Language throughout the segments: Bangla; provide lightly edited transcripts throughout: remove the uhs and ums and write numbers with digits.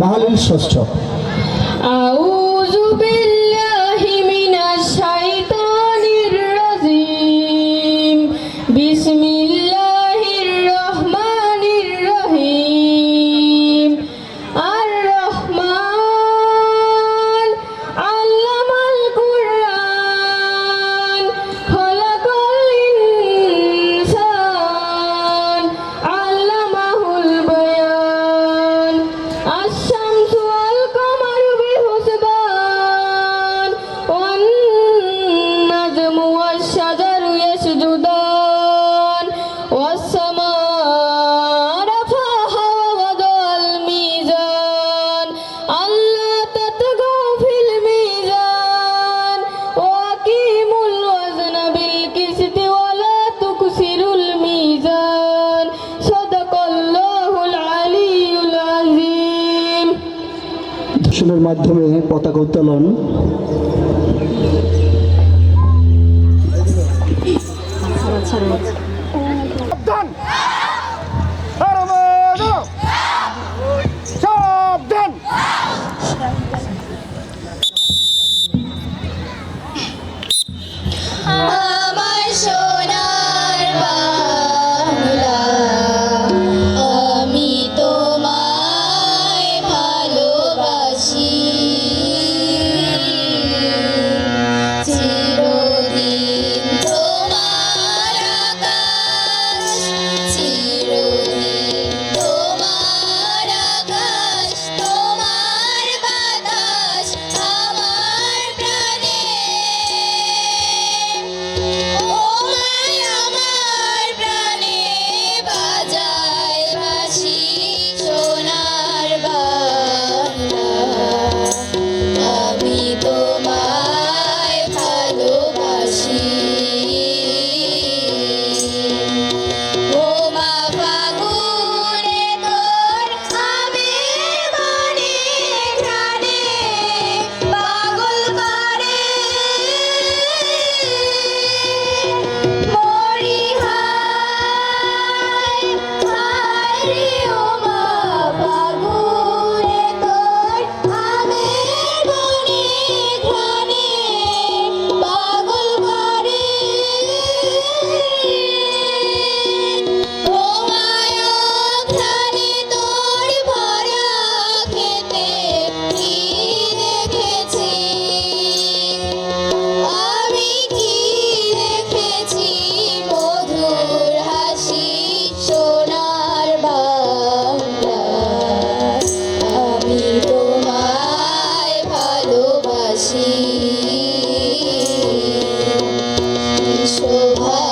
মাহলিল ষষ্ঠ। আউযু বিল্লাহি মিনাশ শাইতানির রাজিম। বিসমিল্লাহির রহমানির রহিম। আর রহমান আল্লামাল কুরআন খলাকাল ইনসান আল্লামাহুল বায়ান। আশ-শামসু ওয়াল কামারু বিহুসবান ওয়ান নাজমু ওয়াশ-শাজারু ইয়াসজুদান ওয়াস-সামা'a রাফা'হা ওয়া ওয়াদা'আল মিজান আল্লা তাতগাউ ফিল মিজান ওয়া আকিমুল ওয়াজনা বিল কিসতি ওয়া লা তুকসিরুল মিজান। সাদাকাল্লাহুল আলিয়্যুল আযীম। দর্শনের মাধ্যমে পতাকা উত্তোলন। সাবধান! সাবধান! আমার সোনার বাংলা, আমি তোমায় ভালোবাসি। চিরদিন তোমার আকাশ, চিরদিন তোমার আকাশ, তোমার বাতাস আমার প্রাণে। ও মায় আমার প্রাণে বাজায় বাঁশি সোনার বাংলা, আমি তোমায় ভালোবাসি। ও মা ফাগুনে তোর আবির বনে ঘ্রাণে পাগল করে মরি হায় হায় রে। ও মা ফাগুনে তোর আবির বনে ঘ্রাণে পাগল করে। ও মায়া ঘ্রাণে তোর ভরা খেতে কি দেখেছি, আমি কি দেখেছি মধুর হাসি সোনার বাংলা, আমি তোমায় ভালোবাসি। শোভা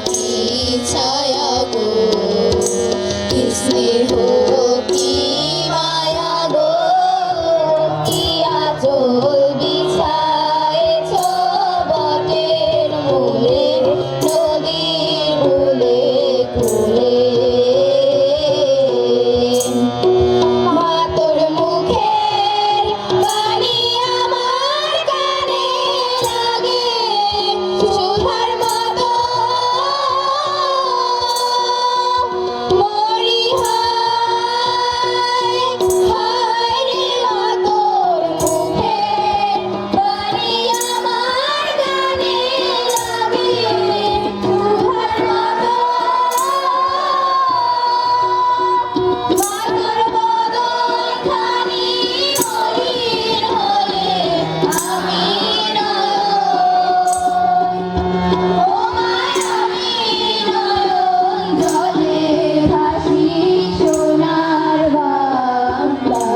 কি ছায়া গো, কি স্নেহ কি মায়া গো, কি আঁচল বিছায়েছ বটের মূলে, নদীর কূলে কূলে। মা তোর মুখের বাণী আমার কানে লাগে সুধার মতো। মরি হায় হায় রে। মা তোর মুখের বাণী আমার কানে লাগে সুধার মতো। মাতর বদন খানি মলিন হলে আমি নয়ন, ও মায় আমি নয়ন জলে ভাসি সোনার বাংলা,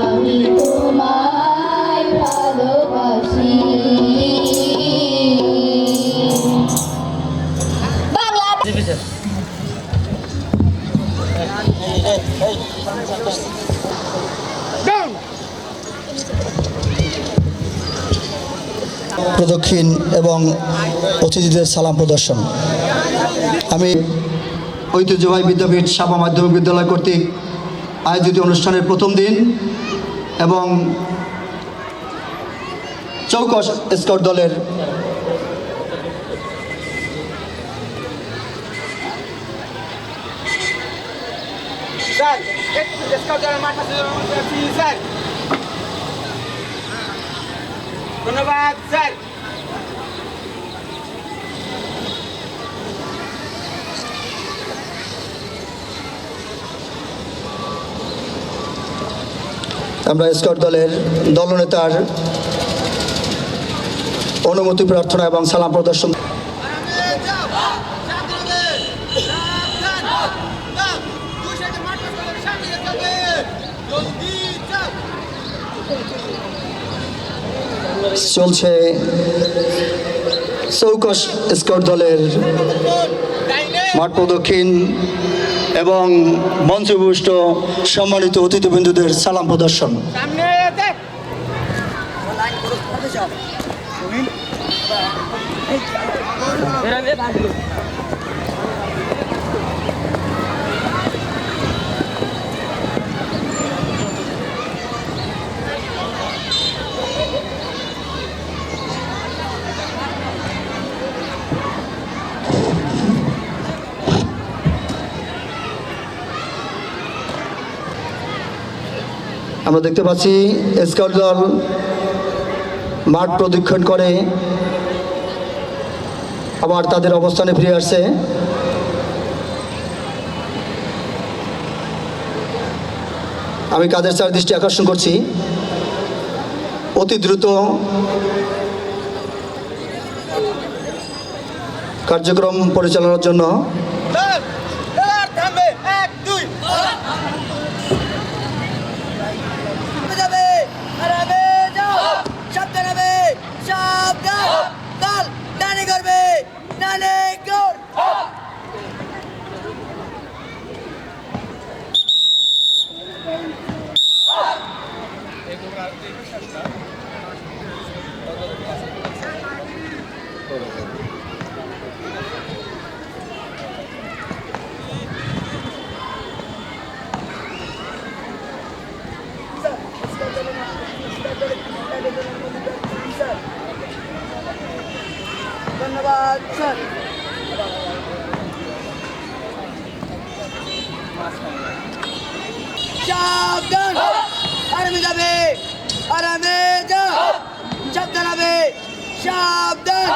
আমি তোমায় ভালোবাসি। বাংলা Down! প্রদক্ষিণ এবং অতিথিদের সালাম প্রদর্শন। আমি ঐতিহ্যবাহী বিদ্যাপীঠ সাপা মাধ্যমিক বিদ্যালয় কর্তৃক আয়োজিত অনুষ্ঠানের প্রথম দিন এবং চৌকস স্কাউট দলের স্যার স্কাউট দলের মাঠ আছে স্যার ধন্যবাদ স্যার আমরা স্কাউট দলের দলনেতার অনুমতি প্রার্থনা এবং সালাম প্রদর্শন চলছে চৌকস স্কাউট দলের মাঠ প্রদক্ষিণ এবং মঞ্চভূষ্ট সম্মানিত অতিথিবৃন্দদের সালাম প্রদর্শন। সামনে দেখ আমরা দেখতে পাচ্ছি স্কাউট দল মাঠ প্রদক্ষিণ করে আবার তাদের অবস্থানে ফিরে আসছে। আমি কাদের স্যার দৃষ্টি আকর্ষণ করছি অতি দ্রুত কার্যক্রম পরিচালনার জন্য। ধন্যবাদ স্যার সাবধান আরামে যাবে আরামে যাও সাবধান হবে সাবধান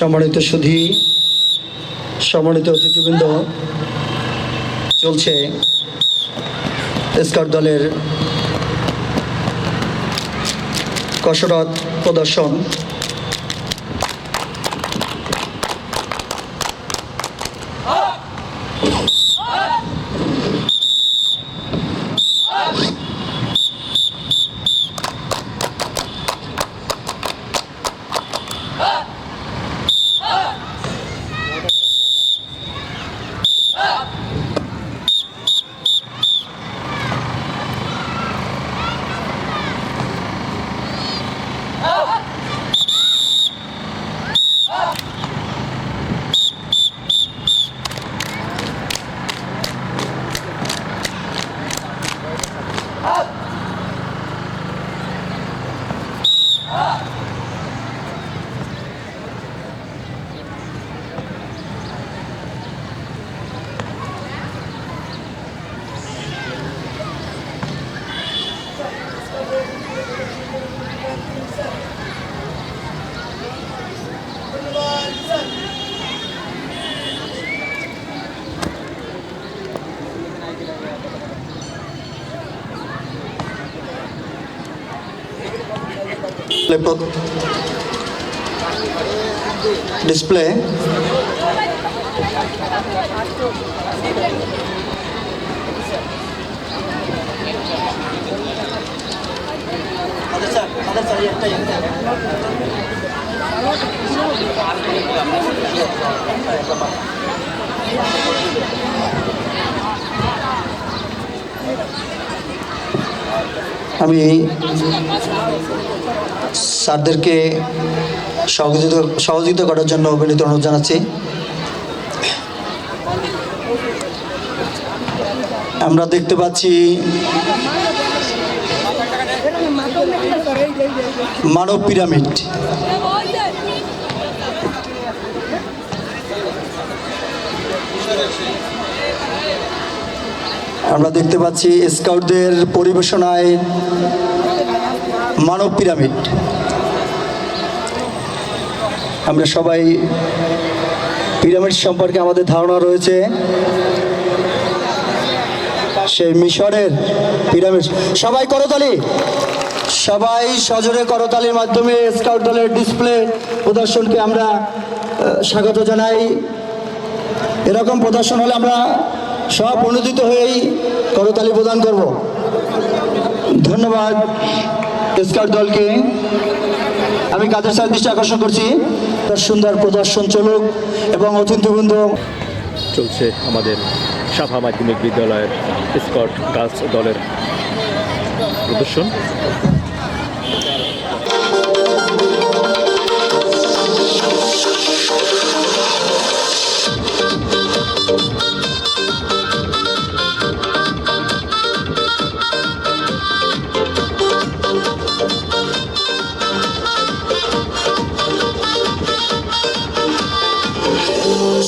সম্মানিত সুধী, সম্মানিত অতিথিবৃন্দ, চলছে স্কাউট দলের কসরত প্রদর্শন। ডিসপ্লে আমি স্যারদেরকে সহযোগিতা করার জন্য বিনীত অনুরোধ জানাচ্ছি। আমরা দেখতে পাচ্ছি মানব পিরামিড। আমরা দেখতে পাচ্ছি স্কাউটদের পরিবেশনায় মানব পিরামিড। আমরা সবাই পিরামিড সম্পর্কে আমাদের ধারণা রয়েছে, সেই মিশরের পিরামিড। সবাই করতালি, সবাই সজোরে করতালির মাধ্যমে স্কাউট দলের ডিসপ্লে প্রদর্শনকে আমরা স্বাগত জানাই। এরকম প্রদর্শন হলে আমরা সব অনুদিত হয়েই করতালি প্রদান করব। ধন্যবাদ স্কাউট দলকে। আমি কাদের স্যার দৃষ্টি আকর্ষণ করছি, তার সুন্দর প্রদর্শন চলুক এবং অতিথিবৃন্দ। চলছে আমাদের সাফা মাধ্যমিক বিদ্যালয়ের স্কাউট গার্লস দলের প্রদর্শন।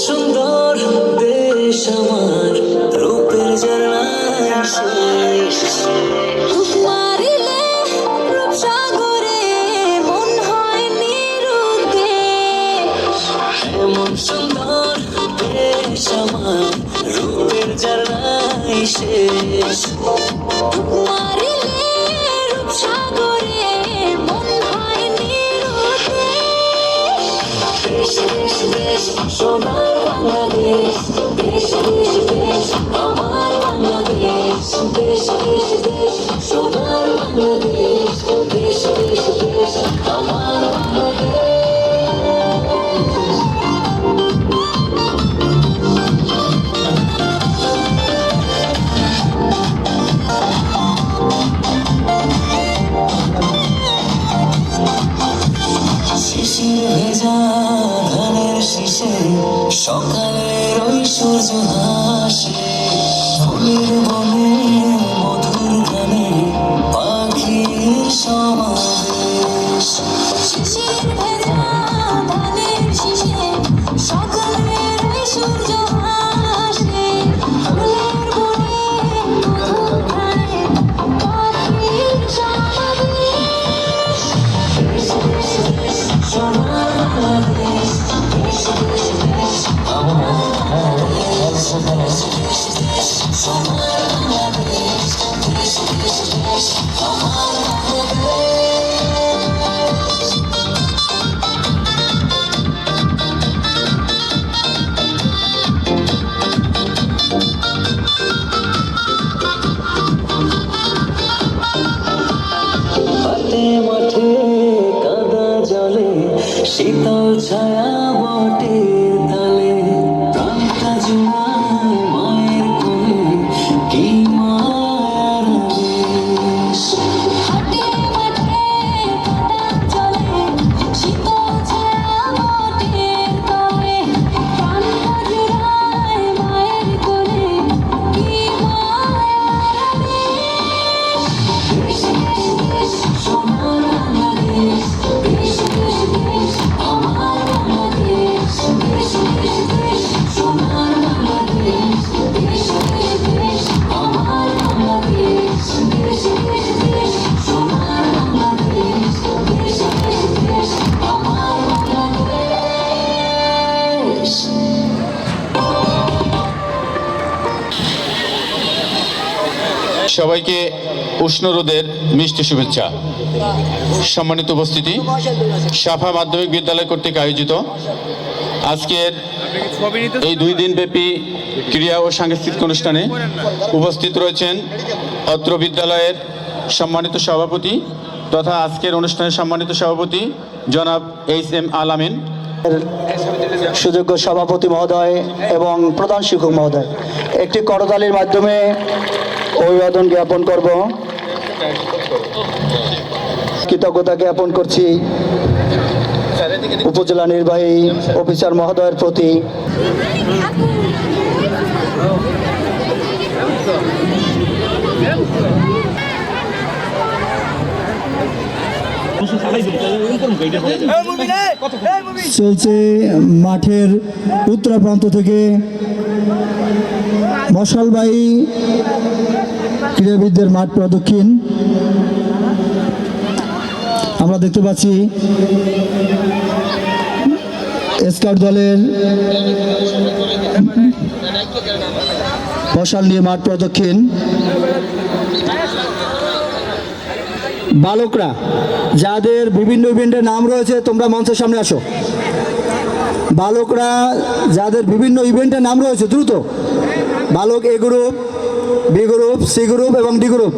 সুন্দর দেশ আমার, রূপের ঝর্ণায় শেষ। মারিলে রূপসাগরে মন হয় নিরুদ্দেশ। এমন সুন্দর দেশ আমার, রূপের ঝর্ণায় শেষ। মারিলে রূপসাগরে মন হয় নিরুদ্দেশ। দেশ দেশ দেশ সোনার বাংলাদেশ, দেশ দেশ দেশ আমার বাংলাদেশ। দেশ দেশ দেশ সোনার বাংলাদেশ, দেশ দেশ দেশ আমার বাংলাদেশ। শিশির ভেজা ধানের শীষে সকালের ওই সূর্য হাসে। ফুলের বনে মধুর গানে পাখির সমাবেশ। শিশির ভেজা ধানের শীষে সকালের ওই সূর্য হাসে। ফুলের বনে মধুর গানে পাখির সমাবেশ। দেশ দেশ দেশ সোনার বাংলাদেশ, দেশ দেশ দেশ আমার বাংলাদেশ। দেশ দেশ দেশ সোনার বাংলাদেশ, দেশ দেশ দেশ আমার বাংলাদেশ। হাটে মাঠে কাদা জলে শীতল ছায়া বটের তালে। প্রাণটা জুড়ায় মায়ের কোলে, কি মায়ার আবেশ। হাটে মাঠে কাদা চলে শীতল ছায়া বটের তলে। প্রাণটা জুড়ায় মায়ের কোলে, কি মায়ার আবেশ। দেশ দেশ দেশ সোনার বাংলাদেশ, দেশ দেশ দেশ আমার বাংলাদেশ। দেশ দেশ দেশ সোনার বাংলাদেশ, দেশ দেশ দেশ আমার বাংলাদেশ। দেশ দেশ দেশ সোনার বাংলাদেশ, দেশ দেশ দেশ আমার বাংলাদেশ। সবাইকে উষ্ণ রোদের মিষ্টি শুভেচ্ছা। সম্মানিত উপস্থিতি, সাফা মাধ্যমিক বিদ্যালয় কর্তৃক আয়োজিত আজকের এই 2 দিন ব্যাপী ক্রীড়া ও সাংস্কৃতিক অনুষ্ঠানে উপস্থিত রয়েছেন অত্র বিদ্যালয়ের সম্মানিত সভাপতি তথা আজকের অনুষ্ঠানের সম্মানিত সভাপতি জনাব HM আলামিন, সুযোগ্য সভাপতি মহোদয় এবং প্রধান শিক্ষক মহোদয়। একটি করতালির মাধ্যমে অভিবাদন জ্ঞাপন করব। কৃতজ্ঞতা জ্ঞাপন করছি উপজেলা নির্বাহী অফিসার মহোদয়ের প্রতি। চলছে মাঠের উত্তর প্রান্ত থেকে মশালবাহী ক্রীড়াবিদদের মাঠ প্রদক্ষিণ আমরা দেখতে পাচ্ছি। স্কাউট দলের মশাল নিয়ে মাঠ প্রদক্ষিণ। বালকরা যাদের বিভিন্ন ইভেন্টের নাম রয়েছে তোমরা মঞ্চের সামনে আসো। বালকরা যাদের বিভিন্ন ইভেন্টের নাম রয়েছে দ্রুত। বালক A group, B group, C group এবং D গ্রুপ